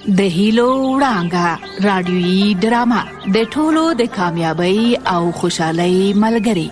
د هیلو وړانګه رادیويي ډرامه د ټولو د کامیابی او خوشحالۍ ملګری.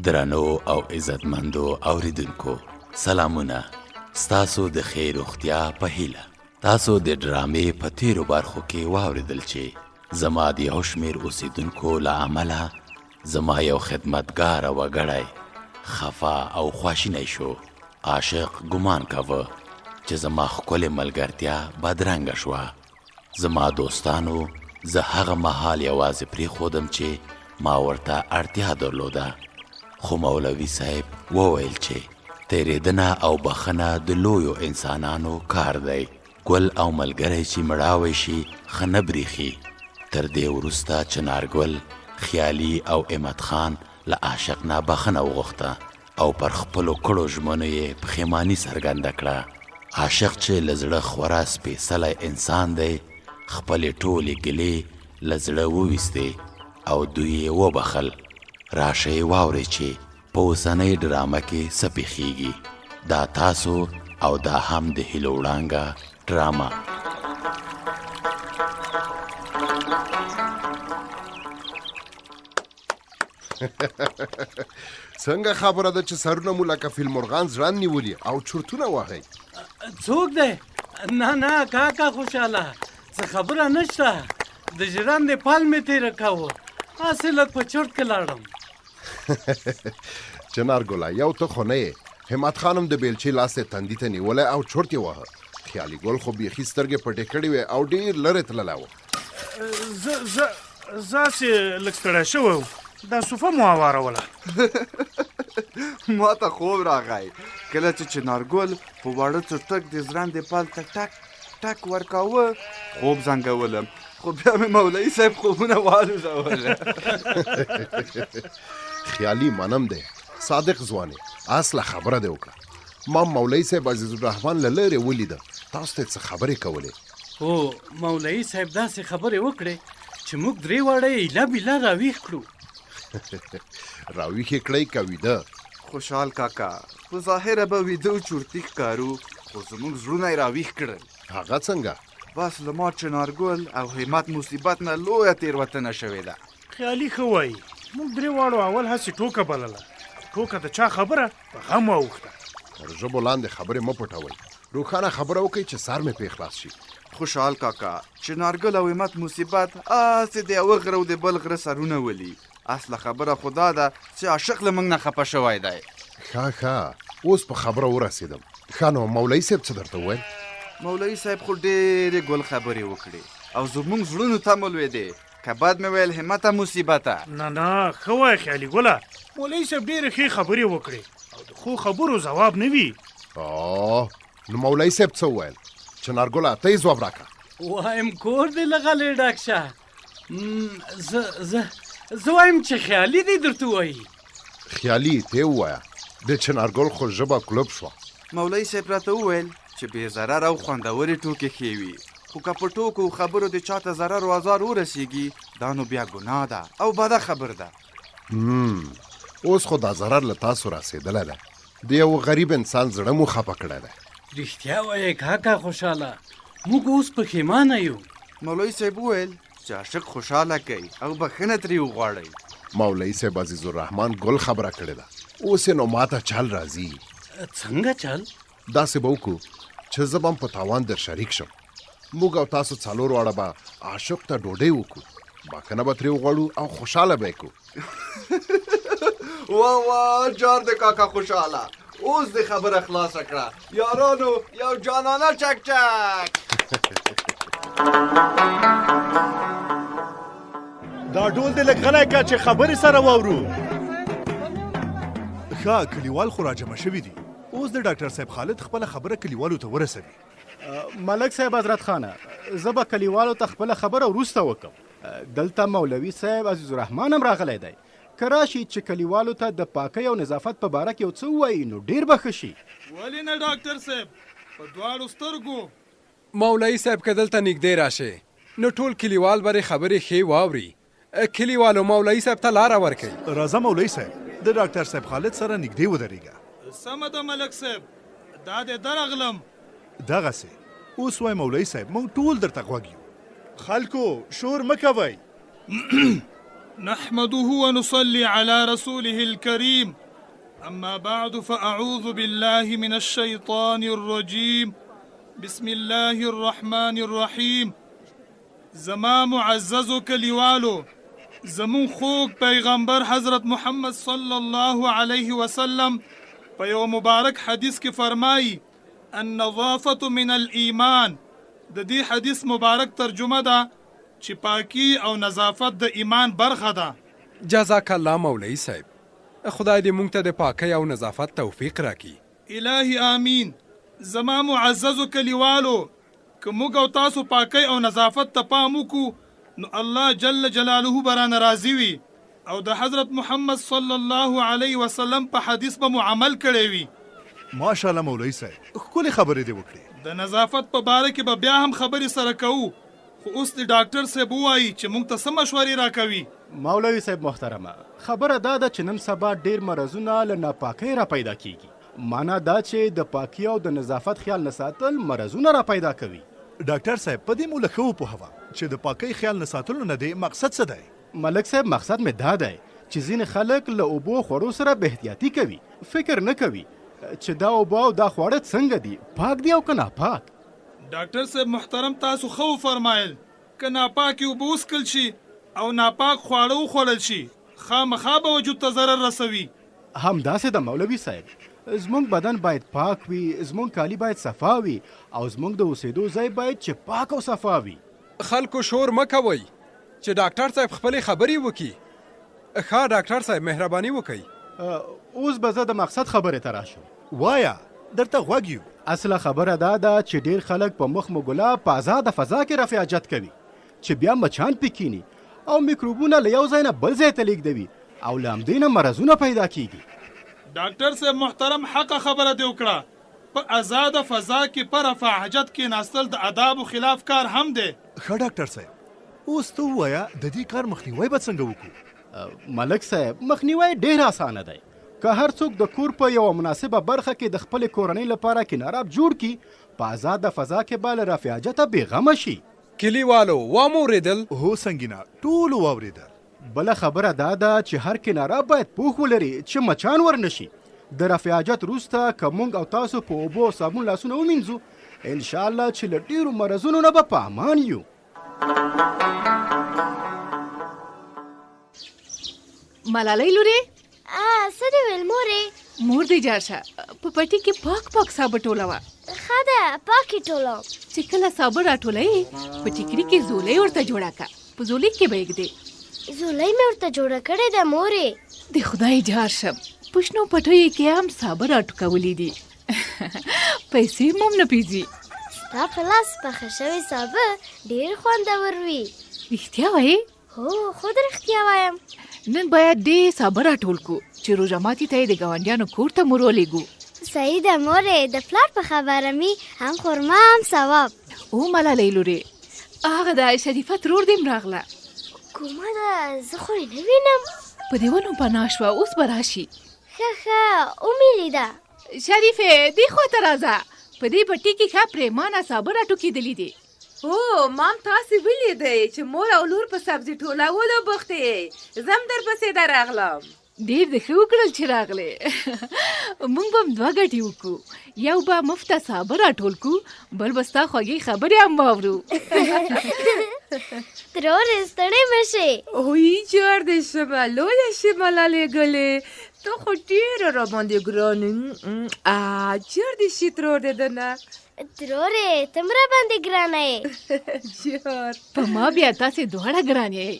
درنو او عزتمندو اوریدونکو سلامونه. ستاسو د خیر اختیا په هیله تاسو د ډرامې په تیرو برخو کې واوریدل چې زما د یو شمېر اوسیدونکو له امله زما یو خدمتګار وګړی خفا او خواشینی شو. عاشق ګمان کاوه چې زما ښکلې ملګرتیا بدرنګه شوه. زما دوستانو زه هغه مهال یوازې پرېښودم چې ما ورته اړتیا درلوده، خو مولوي صاحب وویل چې تیریدنه او بخښنه د لویو انسانانو کار دی. ګل او ملګری چې مړاوی شي ښه نه بریښي. تر دې وروسته چنارګل، خیالي او امت خان له عاشق نه بخښنه وغوښته او پر خپلو کړو ژمنو یې پښیماني څرګنده کړه. عاشق چې له زړه خورا سپېڅلی انسان دی خپلې ټولې ګیلې له زړه وویستې او دوی یې وبخل. راشئ واورئ چې په اوسنۍ ډرامه کې څه پېښیږي. دا تاسو او دا هم د هیلو وړانګه ډرامه. څنګه خبره ده چې سرونه مو لکه فیلمرغان ځړان نیولي او چرتونه وهئ؟ څوک دی؟ نه کاکا خوشحاله، څه خبره نشته. د ژرندې پل مې تېره کاوه، هسې لږ په چرت کې لاړم. چنارګله یو ته خو نه یې. همت خانم د بیلچې لاس یې تندي ته نیولی او چرت یې وهه. خیالي ګل خو بیخي سترګې پټې کړې وې او ډېر لرې تللی و. زه چې لږ ستړی شوی وم، دا صوفه مو اواروله. ما ته خوب راغی کله چې چنارګل په واړه څټک د ژرندې پل ته ټک ټک ورکاوه. خوب زنګولم خو بیا مې مولوي صاحب خوبونه والوزول. خیالي منم دی، صادق ځوانې، اصله خبره دې وکړه. ما مولوي صاحب عزیز الرحمن له لرې ولیده. تاسو ته څه خبرې کولې؟ هو مولوي صاحب داسې خبرې وکړې چې موږ درې واړه ایله بیله راویښ کړو. راویښ یې کړئ که ویده؟ خوشحال کاکا په ظاهره به ویده و چورتي ښکارو، خو زموږ زړونه یې راویښ کړل. هغه څنګه؟ بس له ما چنارګل او همت مصیبت نه لویه تېروتنه شوې ده. خیالي ښه وایي، موږ درې واړو اول هسې ټوکه بلله. ټوکه د چا خبره په غم واوښته. تر ژبو لاندې خبرې مه پټوئ. روښانه خبره وکړئ چې سر مې پې خلاص شي. خوشحال کاکا چنارګل او همت مصیبت هسې د یوه غره او د بل غره سرونه ولي. اصله خبره خو دا ده چې عاشق له موږ نه خفه شوی دی. ښه اوس په خبره ورسېدم. ښه نو مولوي صاحب څه درته وویل؟ مولوي صاحب خو ډېرې ګل خبرې وکړې او زموږ زړونو ته مو لوېدې. که بد مې ویل همته مصیبته. نه ښه وایه خیالي ګله، مولوي صاحب ډېرې ښې خبرې وکړې او د ښو خبرو ځواب نه وي. نو مولوي صاحب څه وویل؟ چنارګله ته یې ځواب راکړه. وایم کور دې له غلې ډک شه. زه وایم چې خیالي دې درته وایي. خیالي ته یې ووایه. د چنارګل خو ژبه کلوب شوه. مولوي صاحب راته وویل چې بې ضرر او خوندورې ټوکې ښې وي، خو که په ټوکو خبرو د چاته ضرر او ازار ورسیږي دا نو بیا ګناه ده او بده خبر ده. اوس خو دا ضرر له تاسو رسېدلی ده. د یو غریب انسان زړه مو خفه کړی دی. رښتیا وایې کاکا خوشحاله، موږ اوس پښیمانه یو. مولوي صاحب وویل چې عاشق خوشحاله کوي او بخښنه ترې وغواړئ. مولوي صاحب عزیز الرحمن ګل خبره کړې ده. اوس یې نو ماته چل راځي. څنګه چل؟ داسې به وکړو چې زه به هم په تاوان در شریک شم. موږ او تاسو څلور واړه به عاشق ته ډوډۍ وکړو، بخښنه به ترې وغواړو او خوشحاله به یې کړو. واه جار د کاکا خوشحاله، اوس دې خبره خلاصه کړه. یارانو یو جانانه چک چک. دا ډول دې لږ غلی که چې خبرې سره واورو. ښه کلیوال خو راجمع شوي دي. اوس د ډاکټر صاحب خالد خپله خبره کلیوالو ته ورسوي. ملک صاحب حضرت خانه، زه به کلیوالو ته خپله خبره وروسته وکم. دلته مولوي صاحب عزیز الرحمن هم راغلی دی. که راشي چې کلیوالو ته د پاکۍ او نظافت په باره کې یو څه ووایي نو ډېر به ښه شي. ولې نه ډاکټر صاحب، په دواړو سترګو. مولوي صاحب که دلته نږدې راشئ. نو ټول کلیوال برې خبرې ښې واوري. کلیوالو مولوي صاحب ته لاره ورکوي. راځه مولوي صاحب د ډاکټر صاحب خالد سره نږدې ودرېږه. سمه ده ملک صاحب، دا دې درغلم. دغسې اوس وای مولوي صاحب موږ ټول درته غوږ یو. خلکو شور مه کوئ. نحمده ونصلي على رسوله الكريم، أما بعد فأعوذ بالله من الشيطان الرجيم، بسم الله الرحمن الرحيم. زما معززو کلیوالو، زمون خوږ پیغمبر حضرت محمد صلی الله علیه وسلم په یو مبارک حدیث کې فرمایي النظافة من الایمان. د دې حدیث مبارک ترجمه ده چې پاکی او نظافت د ایمان برخه ده. جزاک الله مولوي صاحب، خدای دې موږ ته د پاکۍ او نظافت توفیق راکړي. الهي آمین. زما معززو کلیوالو، که موږ او تاسو پاکۍ او نظافت ته پام وکړو نو الله جل جلاله به رانه راضي وي او د حضرت محمد صلی الله علیه وسلم په حدیث به مو عمل کړی وي. ماشاءالله مولوي صاحب ښکلې خبرې دې وکړې. د نظافت په باره کې به بیا هم خبرې سره کوو، خو اوس د ډاکټر صاحب ووایي چې موږ ته څه مشورې راکوي. مولوي صاحب محترمه، خبره دا ده چې نن سبا ډیر مرضونه له ناپاکۍ را پیدا کیږي. معنا دا چې د پاکۍ او د نظافت خیال نه ساتل مرضونه را پیدا کوي. ډاکټر صاحب په دې مو له ښه وپوهوه چې د پاکۍ خیال نه ساتلو نه دی مقصد څه دی؟ ملک صاحب مقصد مې دا دی چې ځینې خلک له اوبو خوړو سره بې احتیاطي کوي، فکر نه کوي چې دا اوبه او دا خواړه څنګه دي، پاک دي او که ناپاک. ډاکټر صاحب محترم، تاسو ښه وفرمایل که ناپاکې اوبه وڅښل شي او ناپاک خواړه وخوړل شي خامخا به وجود ته ضرر رسوي. همداسې د مولوي صاحب، زمونږ بدن باید پاک وي، زمونږ کالي باید صفا وي او زمونږ د اوسېدو ځای باید چې پاک او صفا وي. خلکو شور مه کوئ چې ډاکټر صاحب خپلې خبرې وکړي. ښه ډاکټر صاحب مهرباني وکئ. اوس به زه د مقصد خبرې ته راشم. وایه درته غوږ یو. اصله خبره دا ده چې ډیر خلک په مخ مګلا په آزاده فضا کې رفع حاجت کوي چې بیا مچان پکینی او میکروبونه له یو ځای نه بل ځای ته لیږدوي او له همدې نه مرضونه پیدا کیږي. ډاکټر صاحب محترم حقه خبره دې وکړه. په آزاده فضا کې په رفع حاجت کې ناستل د آدابو خلاف کار هم دی. ښه ډاکټر صاحب، اوس ته ووایه د دې کار مخنیوی به څنګه وکړو؟ ملک صاحب مخنیوی ډیر اسانه دی. که هر څوک د کور په یوه مناسبه برخه کې د خپلې کورنۍ لپاره کناراب جوړ کړي، په آزاده فضا کې به له رفع حاجته بېغمه شي. کلیوالو واورېدل؟ هو سنګینه، ټولو واورېدل. بله خبره دا ده چې هر کناراب باید پوښ ولري چې مچان ورنشي. د رفع حاجت وروسته که موږ او تاسو په اوبو او صابون لاسونه ومینځو، انشاءالله چې له ډېرو مرضونو نه به په امان یو. ملالۍ لورې، څه دې ویل مورې؟ مور دې جار شه، په پټي کې پاک پاک سابه ټولوه. ښه ده، پاکې ټولوم. چې کله سابه راټولوې په ټیکري کې زولۍ ورته جوړه کړه، په زولۍ کې به یږدې. زولۍ مې ورته جوړه کړې ده مورې. د خدای جار شم، په شنو پټیو کې هم سابه راټوکولي دي. پیسې مو هم نه پیځي. ستا په لاس پخه شوې سابه ډېر خوندور وي. رښتیا وایې؟ هو خود رښتیا وایم. نن باید ډېر سابه راټول کړو چې روژه ماتي ته یې د ګاونډیانو کور ته مو ورولېږو. صحیح ده مورې، د پلار په خبره مې هم خرما هم ثواب. او ملالۍ لورې، هغه د شریفه ترور دې م راغله. کومه ده؟ زه خو یې نه وینم. په دې ونو پناه شوه، اوس به راشي. ښه ومې لیده. شریفې دې خوا ته راځه، په دې پټي کې ښه پرېمانه سابه راټوکېدلي دي. هو مام، تاسې ولیدئ چې مور او لور په سبزي ټولولو بوخت یې. زه هم درپسې درغلم. ډېر د ښه وکړل چې راغلې. موږ به هم دوه ګټې وکړو، یو به مفته سابه راټول کړو، بل به ستا خوږې خبرې هم واورو. ترورې ستړې مه شې. اوی جار دې شمه، لویه شې ملالې ګلې، ته خو ډېره راباندې ګرانې. جار دې شي ترور دې ده نه. ترورې ته م راباندې ګرانه یې. جار په ما بیا تاسې دواړه ګران یې.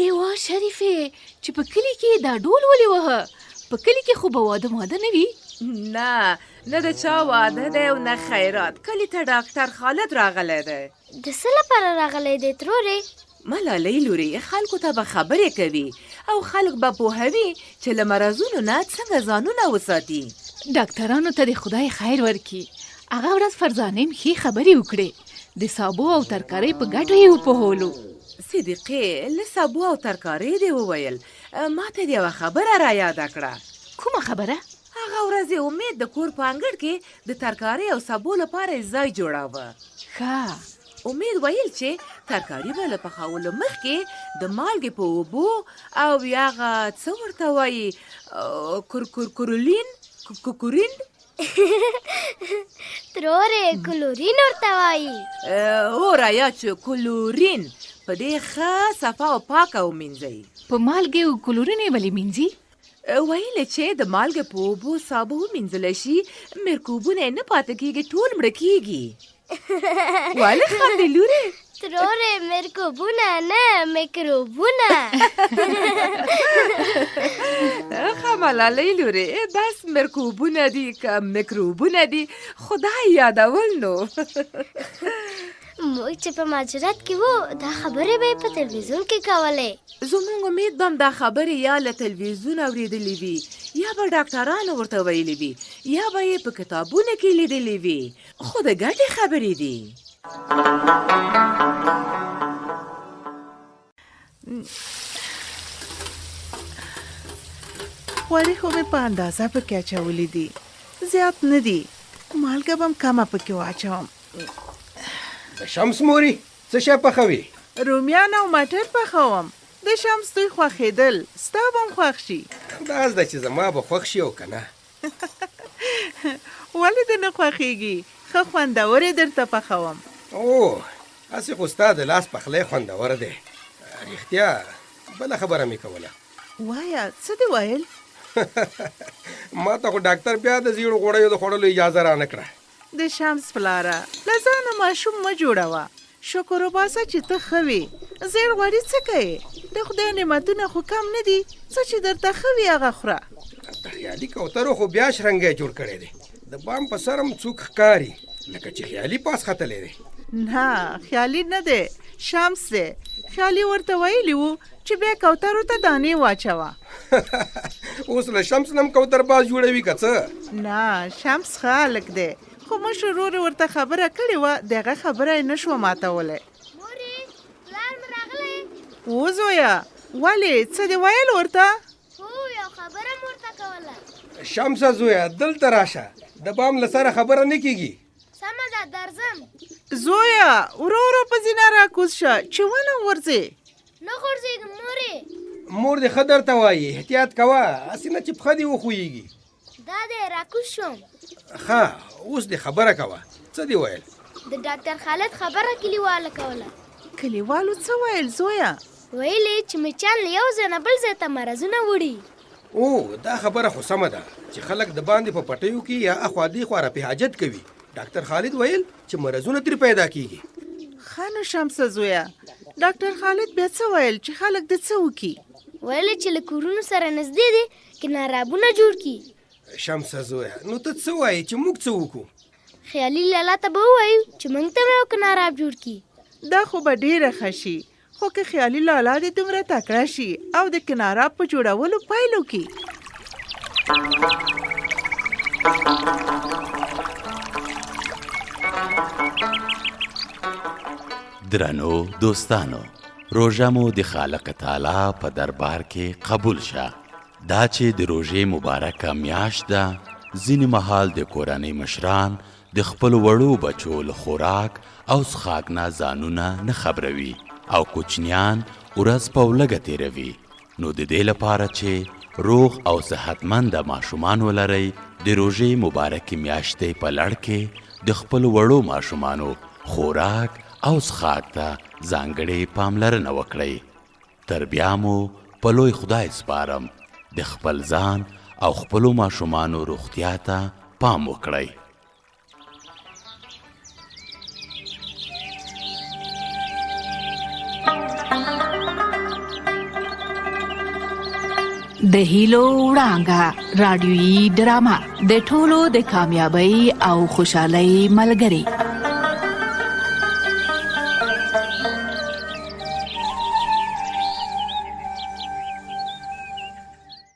ایوه شریفې، چې په کلي کې دا ډول ولې وهه؟ په کلي کې خو به واده نه وي؟ نه د چا واده دی او نه خیرات. کلي ته ډاکټر خالد راغلی دی. د څه لپاره راغلی دی ترورې؟ ملالۍ لورې، خلکو ته به خبرې کوي او خلک به پوهوي چې له مرضونو نه څنګه ځانونه وساتي. ډاکټرانو ته د خدای خیر ورکړي، هغه ورځ فرزانې م ښې خبرې وکړې د سابو او ترکارۍ په ګټو یې وپوهولو. صدیقې له سابو او ترکارۍ دې وویل، ما ته دې یوه خبره را یاده کړه. کومه خبره؟ هغه ورځ امید د کور په انګړ کې د ترکارۍ او سابو لپاره ځای جوړاوه. ښه. امید ویل چې ترکاري به له پخولو مخکې د مالګې په اوبو او یا هغه څه ورته وایي کوکورین ترورې کلورین ورته وایي. او رایا چې کلورین په دې ښه صفا او پاکه ومینځئ. په مالګې او کلورین یې ولې مینځي؟ ویل چې د مالګې په اوبو سابه ومینځلی شي، میکروبونه یې نه پاتې کېږي، ټول مړه کېږي. ولې خاندې لورې؟ ترورې میکروبونه نه، میکروبونه. ښه ملالۍ لورې، بس میکروبونه دي که میکروبونه دي، خدای یادول نو. موږ چې په مهاجرت کې وو دا خبرې به یې په تلویزیون کې کولې. زموږ امید به هم دا خبرې یا له تلویزیون اورېدلې وي، یا به ډاکټرانو ورته ویلې وي، یا به یې په کتابونو کې لیدلې وي، خو د ګټې خبرې دي. غوړي خو مې په اندازه پکې اچولي دي، زیات نه دي، مالګه به هم کمه پکې واچوم. شمس موري څه شی پخوي؟ رومیان او مټر پخوم. د شمس دوی خوښېدل، ستا به هم خوښ شي. انداز ده چې زما به خوښ شي او که نه. ولې دې نه خوښېږي؟ ښه خوندورې درته پخوم. او هسې خو ستا د لاس پخلی خوندور دی. رښتیا بله خبره مې کوله. وایه څه دې ویل؟ ما ته خو ډاکټر بیا د زیړو غوړیو د خوړلو اجازه رانه کړه. د شمس پلاره له ځانه ماشوم مه جوړوه. شکر وباسه چې ته ښه وې. زیړ غوړي څه کوې؟ د خدای نعمتونه خو کم نه دي، څه چې درته ښه وي هغه خوره. د خیالي کوترو خو بیا شرنګی جوړ کړی دی. د بام په سر هم څوک ښکاري لکه چې خیالي پاس ختلی دی. نه خیالي نه دی، شمس دی. خیالي ورته ویلي وو چې بیا کوترو ته دانې واچوه. اوس له شمس نه هم کوتر باز جوړوي که څه؟ نه شمس ښه هلک دی، خو مشر ورور یې ورته خبره کړې وه، د هغه خبره یې نه شوه ماتولی. و زویه ولې څه دې ویل ورته؟ هو یو خبره مې ورته کوله. شمسه زویه دلته راشه، د بام له سره خبره نه کېږي. سمه ده درځم. زویه ورو ورو په زینه راکوز شه چې ونه غورځې. نه غورځېږم مورې. مور دې ښه درته وایي احتیاط کوه، هسې نه چې پښه دې وښویېږي. دا دی راکوز شوم. ښه اوس دې خبره کوه، څه دې ویل؟ د ډاکټر خالد خبره کلیواله کوله. کلیوالو څه ویل زویه؟ ویلې چې مچان له یو ځای نه بل ځای ته مرضونه وړي. او دا خبره خو سمه ده چې خلک د باندې په پټیو کې یا اخوا دېخوا رفع حاجت کوي. ډاکټر خالد ویل چې مرضونه ترې پیدا کیږي. ښه نو شمسه زویه، ډاکټر خالد بیا څه ویل چې خلک د څه وکړي؟ ویلې چې له کورونو سره نږدې دي که نارابونه جوړ کړي. شمسه زویه نو ته څه وایې چې موږ څه وکړو؟ خیالي لالا ته به ووایو چې موږ ته به یو ناراب جوړ کړي. دا خو به ډېره ښه شي، خو که خیالي لالا دې دومره تکړه شي او د کناراب په جوړولو پیل وکړي. درنو دوستانو، روژه مو د خالق تعالی په دربار کې قبول شه. دا چې د روژې مبارکه میاشت ده، ځینې مهال د کورنۍ مشران د خپل وړو بچو له خوراک او څښاک نه ځانونه نه خبروي او کوچنیان ورځ په ولږه تېروي. نو د دې لپاره چې روغ او صحتمند ماشومان ولرئ، د روژې مبارکې میاشتې په لړ کې د خپل وړو ماشومانو خوراک او څښاک ته ځانګړې پاملرنه وکړئ. تر بیا مو په لوی خدای سپارم، د خپل ځان او خپلو ماشومانو روغتیا ته پام وکړئ. د هیلو وړانګه رادیویي ډرامه د ټولو د کامیابی او خوشحالۍ ملګری.